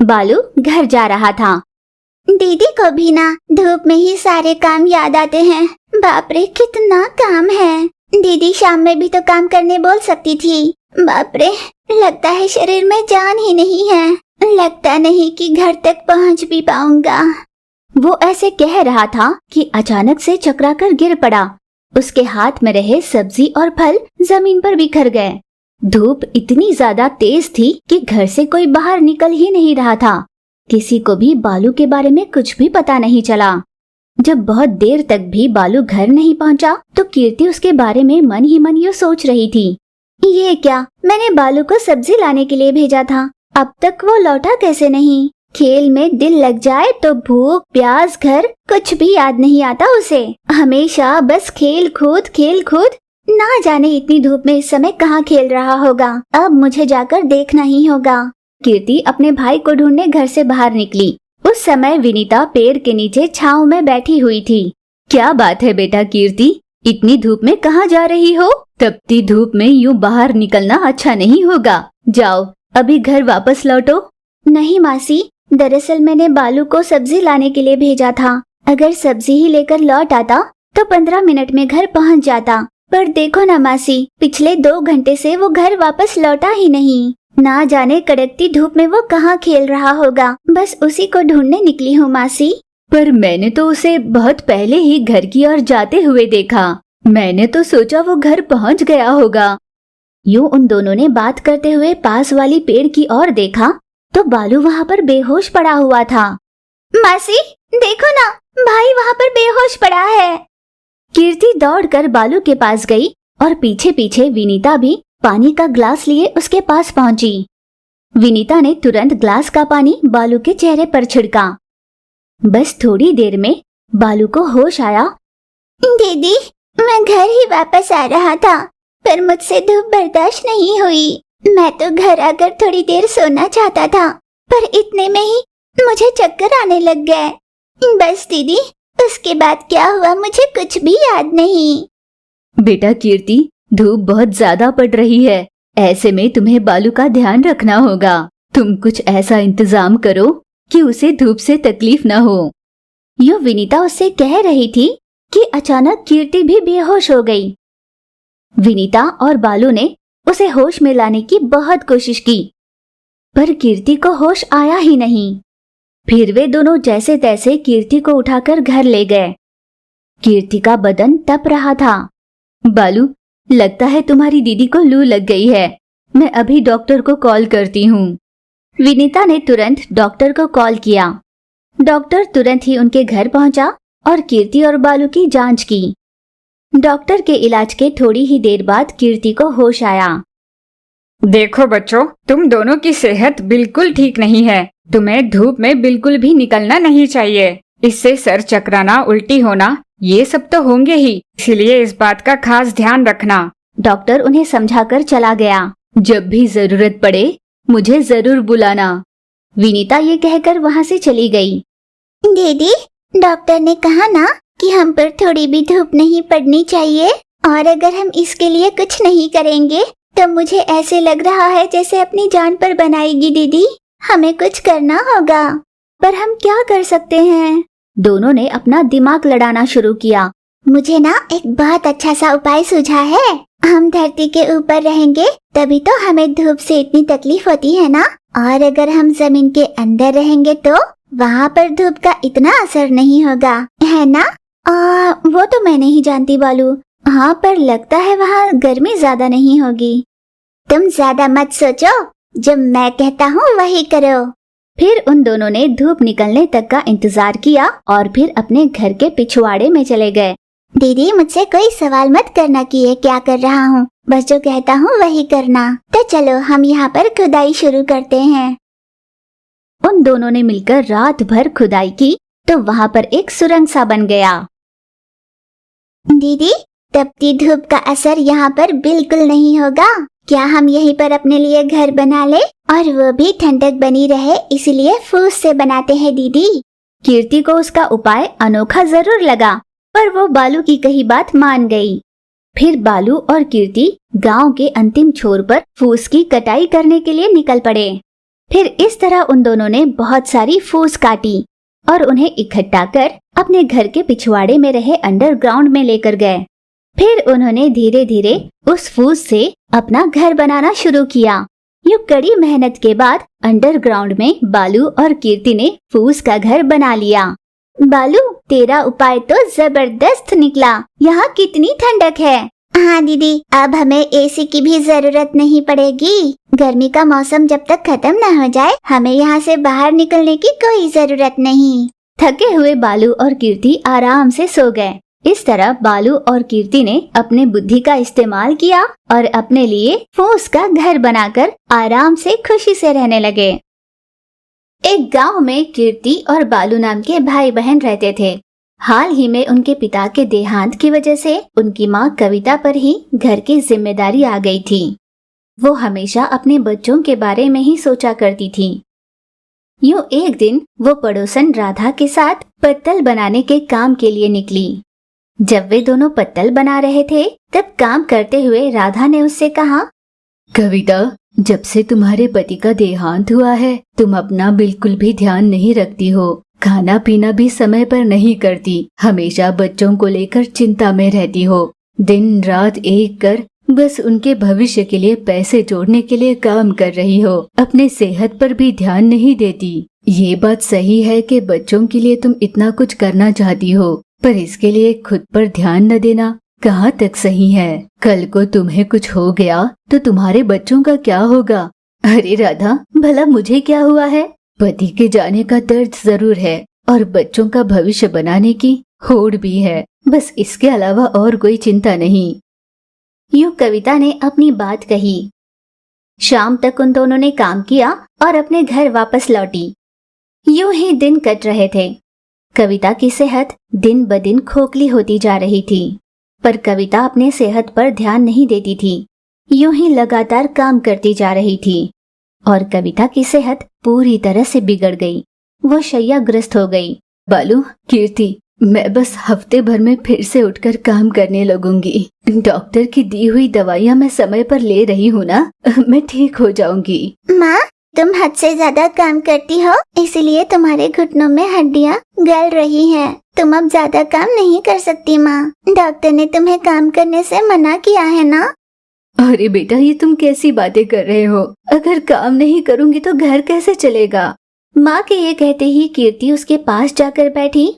बालू घर जा रहा था। दीदी को भी ना धूप में ही सारे काम याद आते हैं। बाप रे कितना काम है। दीदी शाम में भी तो काम करने बोल सकती थी। बाप रे, लगता है शरीर में जान ही नहीं है। लगता नहीं कि घर तक पहुंच भी पाऊंगा। वो ऐसे कह रहा था कि अचानक से चकराकर गिर पड़ा। उसके हाथ में रहे सब्जी और फल जमीन पर बिखर गए। धूप इतनी ज्यादा तेज थी कि घर से कोई बाहर निकल ही नहीं रहा था। किसी को भी बालू के बारे में कुछ भी पता नहीं चला। जब बहुत देर तक भी बालू घर नहीं पहुंचा तो कीर्ति उसके बारे में मन ही मन ये सोच रही थी, ये क्या, मैंने बालू को सब्जी लाने के लिए भेजा था, अब तक वो लौटा कैसे नहीं। खेल में दिल लग जाए तो भूख प्यास घर कुछ भी याद नहीं आता उसे। हमेशा बस खेल कूद। ना जाने इतनी धूप में इस समय कहाँ खेल रहा होगा। अब मुझे जाकर देखना ही होगा। कीर्ति अपने भाई को ढूंढने घर से बाहर निकली। उस समय विनीता पेड़ के नीचे छांव में बैठी हुई थी। क्या बात है बेटा कीर्ति, इतनी धूप में कहाँ जा रही हो? तपती धूप में यूं बाहर निकलना अच्छा नहीं होगा। जाओ अभी घर वापस लौटो। नहीं मासी, दरअसल मैंने बालू को सब्जी लाने के लिए भेजा था। अगर सब्जी ही लेकर लौट आता तो 15 मिनट में घर पहुंच जाता। पर देखो ना मासी, पिछले 2 घंटे से वो घर वापस लौटा ही नहीं। ना जाने कड़कती धूप में वो कहाँ खेल रहा होगा। बस उसी को ढूंढने निकली हूँ मासी। पर मैंने तो उसे बहुत पहले ही घर की ओर जाते हुए देखा। मैंने तो सोचा वो घर पहुँच गया होगा। यूं उन दोनों ने बात करते हुए पास वाली पेड़ की ओर देखा तो बालू वहाँ पर बेहोश पड़ा हुआ था। मासी देखो ना, भाई वहाँ पर बेहोश पड़ा है। कीर्ति दौड़कर बालू के पास गई और पीछे पीछे विनीता भी पानी का ग्लास लिए उसके पास पहुंची। विनीता ने तुरंत ग्लास का पानी बालू के चेहरे पर छिड़का। बस थोड़ी देर में बालू को होश आया। दीदी, मैं घर ही वापस आ रहा था पर मुझसे धूप बर्दाश्त नहीं हुई। मैं तो घर आकर थोड़ी देर सोना चाहता था पर इतने में ही मुझे चक्कर आने लग गए। बस दीदी, उसके बाद क्या हुआ मुझे कुछ भी याद नहीं। बेटा कीर्ति, धूप बहुत ज्यादा पड़ रही है। ऐसे में तुम्हें बालू का ध्यान रखना होगा। तुम कुछ ऐसा इंतजाम करो कि उसे धूप से तकलीफ न हो। यूं विनीता उससे कह रही थी कि अचानक कीर्ति भी बेहोश हो गई। विनीता और बालू ने उसे होश में लाने की बहुत कोशिश की पर कीर्ति को होश आया ही नहीं। फिर वे दोनों जैसे तैसे कीर्ति को उठाकर घर ले गए। कीर्ति का बदन तप रहा था। बालू, लगता है तुम्हारी दीदी को लू लग गई है। मैं अभी डॉक्टर को कॉल करती हूँ। विनीता ने तुरंत डॉक्टर को कॉल किया। डॉक्टर तुरंत ही उनके घर पहुंचा और कीर्ति और बालू की जांच की। डॉक्टर के इलाज के थोड़ी ही देर बाद कीर्ति को होश आया। देखो बच्चों, तुम दोनों की सेहत बिल्कुल ठीक नहीं है। तुम्हें धूप में बिल्कुल भी निकलना नहीं चाहिए। इससे सर चकराना, उल्टी होना, ये सब तो होंगे ही, इसलिए इस बात का खास ध्यान रखना। डॉक्टर उन्हें समझाकर चला गया। जब भी जरूरत पड़े मुझे जरूर बुलाना। विनीता ये कहकर वहाँ से चली गई। दीदी, डॉक्टर ने कहा ना कि हम पर थोड़ी भी धूप नहीं पड़नी चाहिए और अगर हम इसके लिए कुछ नहीं करेंगे तो मुझे ऐसे लग रहा है जैसे अपनी जान पर बनाएगी। दीदी, हमें कुछ करना होगा। पर हम क्या कर सकते हैं? दोनों ने अपना दिमाग लड़ाना शुरू किया। मुझे ना एक बहुत अच्छा सा उपाय सूझा है। हम धरती के ऊपर रहेंगे तभी तो हमें धूप से इतनी तकलीफ होती है ना, और अगर हम जमीन के अंदर रहेंगे तो वहाँ पर धूप का इतना असर नहीं होगा, है ना? वो तो मैं नहीं जानती बालू। हाँ, पर लगता है वहाँ गर्मी ज्यादा नहीं होगी। तुम ज्यादा मत सोचो, जब मैं कहता हूँ वही करो। फिर उन दोनों ने धूप निकलने तक का इंतजार किया और फिर अपने घर के पिछवाड़े में चले गए। दीदी, मुझसे कोई सवाल मत करना कि ये क्या कर रहा हूँ, बस जो कहता हूँ वही करना। तो चलो हम यहाँ पर खुदाई शुरू करते हैं। उन दोनों ने मिलकर रात भर खुदाई की तो वहाँ पर एक सुरंग सा बन गया। दीदी, तपती धूप का असर यहाँ पर बिल्कुल नहीं होगा। क्या हम यहीं पर अपने लिए घर बना ले और वो भी ठंडक बनी रहे, इसलिए फूस से बनाते हैं दीदी। कीर्ति को उसका उपाय अनोखा जरूर लगा पर वो बालू की कही बात मान गई। फिर बालू और कीर्ति गांव के अंतिम छोर पर फूस की कटाई करने के लिए निकल पड़े। फिर इस तरह उन दोनों ने बहुत सारी फूस काटी और उन्हें इकट्ठा कर अपने घर के पिछवाड़े में रहे अंडरग्राउंड में लेकर गए। फिर उन्होंने धीरे धीरे उस फूस से अपना घर बनाना शुरू किया। यूं कड़ी मेहनत के बाद अंडरग्राउंड में बालू और कीर्ति ने फूस का घर बना लिया। बालू, तेरा उपाय तो जबरदस्त निकला। यहाँ कितनी ठंडक है। हाँ दीदी, अब हमें एसी की भी जरूरत नहीं पड़ेगी। गर्मी का मौसम जब तक खत्म न हो जाए, हमें यहाँ से बाहर निकलने की कोई जरूरत नहीं। थके हुए बालू और कीर्ति आराम से सो गए। इस तरह बालू और कीर्ति ने अपने बुद्धि का इस्तेमाल किया और अपने लिए फूस का घर बनाकर आराम से खुशी से रहने लगे। एक गांव में कीर्ति और बालू नाम के भाई बहन रहते थे। हाल ही में उनके पिता के देहांत की वजह से उनकी माँ कविता पर ही घर की जिम्मेदारी आ गई थी। वो हमेशा अपने बच्चों के बारे में ही सोचा करती थी। यूं एक दिन वो पड़ोसन राधा के साथ पत्तल बनाने के काम के लिए निकली। जब वे दोनों पत्तल बना रहे थे, तब काम करते हुए राधा ने उससे कहा, कविता, जब से तुम्हारे पति का देहांत हुआ है, तुम अपना बिल्कुल भी ध्यान नहीं रखती हो। खाना पीना भी समय पर नहीं करती। हमेशा बच्चों को लेकर चिंता में रहती हो। दिन रात एक कर बस उनके भविष्य के लिए पैसे जोड़ने के लिए काम कर रही हो। अपने सेहत पर भी ध्यान नहीं देती। ये बात सही है कि बच्चों के लिए तुम इतना कुछ करना चाहती हो, पर इसके लिए खुद पर ध्यान न देना कहाँ तक सही है। कल को तुम्हें कुछ हो गया तो तुम्हारे बच्चों का क्या होगा? अरे राधा, भला मुझे क्या हुआ है? पति के जाने का दर्द जरूर है और बच्चों का भविष्य बनाने की होड़ भी है। बस इसके अलावा और कोई चिंता नहीं। यूं कविता ने अपनी बात कही। शाम तक उन दोनों ने काम किया और अपने घर वापस लौटी। यूं ही दिन कट रहे थे। कविता की सेहत दिन ब दिन खोखली होती जा रही थी, पर कविता अपने सेहत पर ध्यान नहीं देती थी। यूं ही लगातार काम करती जा रही थी और कविता की सेहत पूरी तरह से बिगड़ गई। वो शैय्याग्रस्त हो गई। बालू, कीर्ति, मैं बस हफ्ते भर में फिर से उठकर काम करने लगूंगी। डॉक्टर की दी हुई दवाइयाँ मैं समय पर ले रही हूँ ना, मैं ठीक हो जाऊंगी। माँ, तुम हद से ज्यादा काम करती हो, इसलिए तुम्हारे घुटनों में हड्डियाँ गल रही हैं। तुम अब ज्यादा काम नहीं कर सकती माँ। डॉक्टर ने तुम्हें काम करने से मना किया है ना। अरे बेटा, ये तुम कैसी बातें कर रहे हो? अगर काम नहीं करूंगी तो घर कैसे चलेगा? माँ के ये कहते ही कीर्ति उसके पास जाकर बैठी।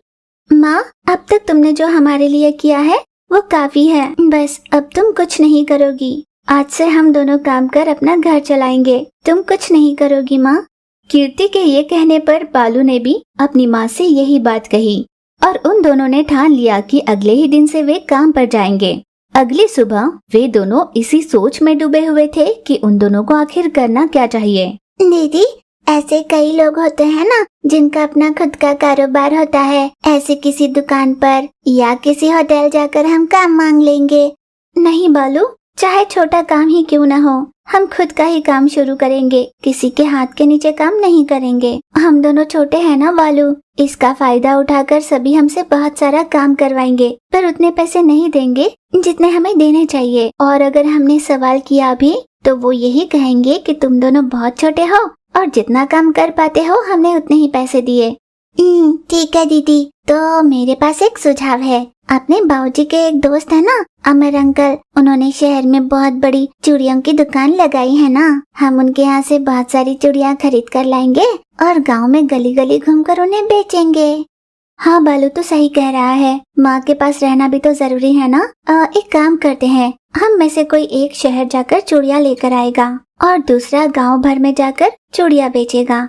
माँ, अब तक तुमने जो हमारे लिए किया है वो काफी है। बस अब तुम कुछ नहीं करोगी। आज से हम दोनों काम कर अपना घर चलाएंगे। तुम कुछ नहीं करोगी माँ। कीर्ति के ये कहने पर बालू ने भी अपनी माँ से यही बात कही और उन दोनों ने ठान लिया कि अगले ही दिन से वे काम पर जाएंगे। अगली सुबह वे दोनों इसी सोच में डूबे हुए थे कि उन दोनों को आखिर करना क्या चाहिए। दीदी, ऐसे कई लोग होते हैं ना जिनका अपना खुद का कारोबार होता है। ऐसे किसी दुकान पर या किसी होटल जाकर हम काम मांग लेंगे। नहीं बालू, चाहे छोटा काम ही क्यों न हो, हम खुद का ही काम शुरू करेंगे। किसी के हाथ के नीचे काम नहीं करेंगे। हम दोनों छोटे हैं ना बालू, इसका फायदा उठाकर सभी हमसे बहुत सारा काम करवाएंगे, पर उतने पैसे नहीं देंगे जितने हमें देने चाहिए। और अगर हमने सवाल किया भी तो वो यही कहेंगे कि तुम दोनों बहुत छोटे हो और जितना काम कर पाते हो हमने उतने ही पैसे दिए। ठीक है दीदी, तो मेरे पास एक सुझाव है। अपने बाबूजी के एक दोस्त है ना, अमर अंकल, उन्होंने शहर में बहुत बड़ी चूड़ियों की दुकान लगाई है ना। हम उनके यहाँ से बहुत सारी चूड़ियाँ खरीद कर लाएंगे और गांव में गली गली घूमकर उन्हें बेचेंगे। हाँ बालू तो सही कह रहा है। माँ के पास रहना भी तो जरूरी है ना। एक काम करते हैं, हम में से कोई एक शहर जाकर चूड़ियाँ लेकर आएगा और दूसरा गांव भर में जाकर चूड़ियाँ बेचेगा।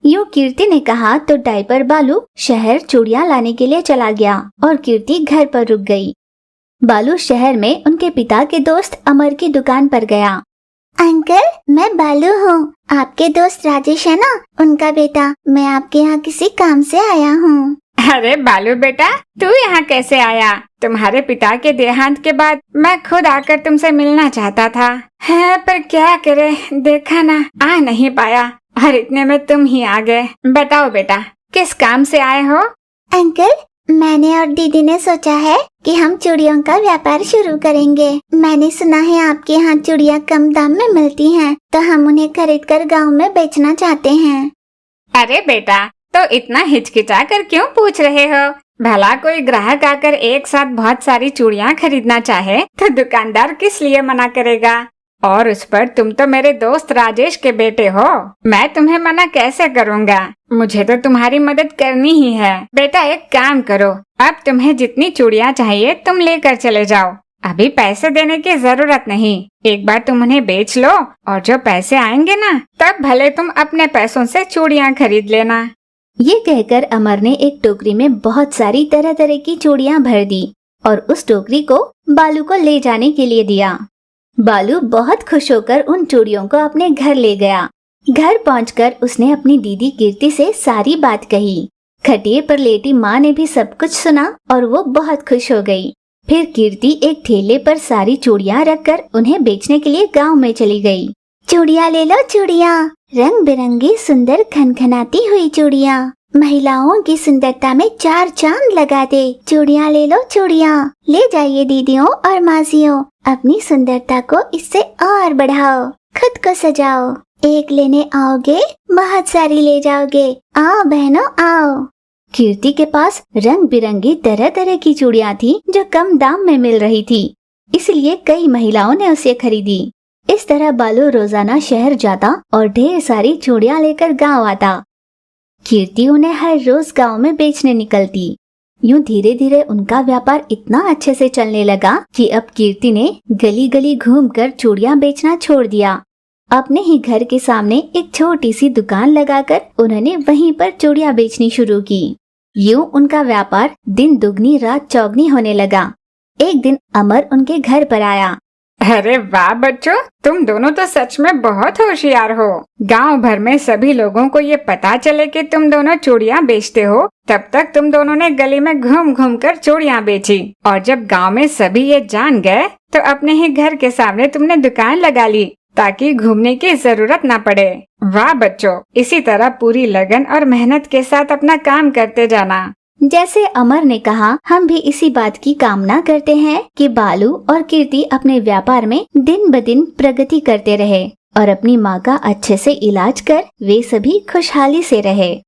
यूं कीर्ति ने कहा तो डायपर बालू शहर चूड़ियाँ लाने के लिए चला गया और कीर्ति घर पर रुक गई। बालू शहर में उनके पिता के दोस्त अमर की दुकान पर गया। अंकल, मैं बालू हूँ, आपके दोस्त राजेश है ना, उनका बेटा। मैं आपके यहाँ किसी काम से आया हूँ। अरे बालू बेटा, तू यहाँ कैसे आया? तुम्हारे पिता के देहांत के बाद मैं खुद आकर तुमसे मिलना चाहता था, है पर क्या करे, देखा ना, आ नहीं पाया और इतने में तुम ही आ गए। बताओ बेटा, किस काम से आए हो? अंकल, मैंने और दीदी ने सोचा है कि हम चूड़ियों का व्यापार शुरू करेंगे। मैंने सुना है आपके यहाँ चूड़ियाँ कम दाम में मिलती हैं, तो हम उन्हें खरीदकर गांव में बेचना चाहते हैं। अरे बेटा, तो इतना हिचकिचा कर क्यों पूछ रहे हो? भला कोई ग्राहक आकर एक साथ बहुत सारी चूड़ियाँ खरीदना चाहे तो दुकानदार किस लिए मना करेगा? और उस पर तुम तो मेरे दोस्त राजेश के बेटे हो, मैं तुम्हें मना कैसे करूँगा? मुझे तो तुम्हारी मदद करनी ही है। बेटा एक काम करो, अब तुम्हें जितनी चूड़ियाँ चाहिए तुम लेकर चले जाओ। अभी पैसे देने की जरूरत नहीं, एक बार तुम उन्हें बेच लो और जो पैसे आएंगे ना, तब भले तुम अपने पैसों से चूड़ियाँ खरीद लेना। ये कहकर अमर ने एक टोकरी में बहुत सारी तरह तरह की चूड़ियाँ भर दी और उस टोकरी को बालू को ले जाने के लिए दिया। बालू बहुत खुश होकर उन चूड़ियों को अपने घर ले गया। घर पहुंचकर उसने अपनी दीदी कीर्ति से सारी बात कही। खटिए पर लेटी माँ ने भी सब कुछ सुना और वो बहुत खुश हो गई। फिर कीर्ति एक ठेले पर सारी चूड़ियाँ रखकर उन्हें बेचने के लिए गांव में चली गई। चूड़ियाँ ले लो चूड़ियाँ, रंग बिरंगी सुंदर खनखनाती हुई चूड़ियाँ, महिलाओं की सुंदरता में चार चांद लगा दे। चूड़ियाँ ले लो चूड़ियाँ, ले जाइए दीदियों और मासियों, अपनी सुंदरता को इससे और बढ़ाओ, खुद को सजाओ। एक लेने आओगे बहुत सारी ले जाओगे, आओ बहनों आओ। कीर्ति के पास रंग बिरंगी तरह तरह की चूड़ियाँ थी जो कम दाम में मिल रही थी, इसलिए कई महिलाओं ने उसे खरीदी। इस तरह बालू रोजाना शहर जाता और ढेर सारी चूड़ियाँ लेकर गांव आता। कीर्ति उन्हें हर रोज गांव में बेचने निकलती। यूं धीरे धीरे उनका व्यापार इतना अच्छे से चलने लगा कि अब कीर्ति ने गली गली घूमकर चूड़ियाँ बेचना छोड़ दिया। अपने ही घर के सामने एक छोटी सी दुकान लगाकर उन्होंने वहीं पर चूड़ियाँ बेचनी शुरू की। यूं उनका व्यापार दिन दुगनी रात चौगनी होने लगा। एक दिन अमर उनके घर पर आया। अरे वाह बच्चों, तुम दोनों तो सच में बहुत होशियार हो। गांव भर में सभी लोगों को ये पता चले कि तुम दोनों चूड़ियाँ बेचते हो, तब तक तुम दोनों ने गली में घूम घूम कर चूड़ियाँ बेची, और जब गांव में सभी ये जान गए तो अपने ही घर के सामने तुमने दुकान लगा ली ताकि घूमने की जरूरत न पड़े। वाह बच्चों, इसी तरह पूरी लगन और मेहनत के साथ अपना काम करते जाना। जैसे अमर ने कहा, हम भी इसी बात की कामना करते हैं कि बालू और कीर्ति अपने व्यापार में दिन ब दिन प्रगति करते रहे और अपनी माँ का अच्छे से इलाज कर वे सभी खुशहाली से रहे।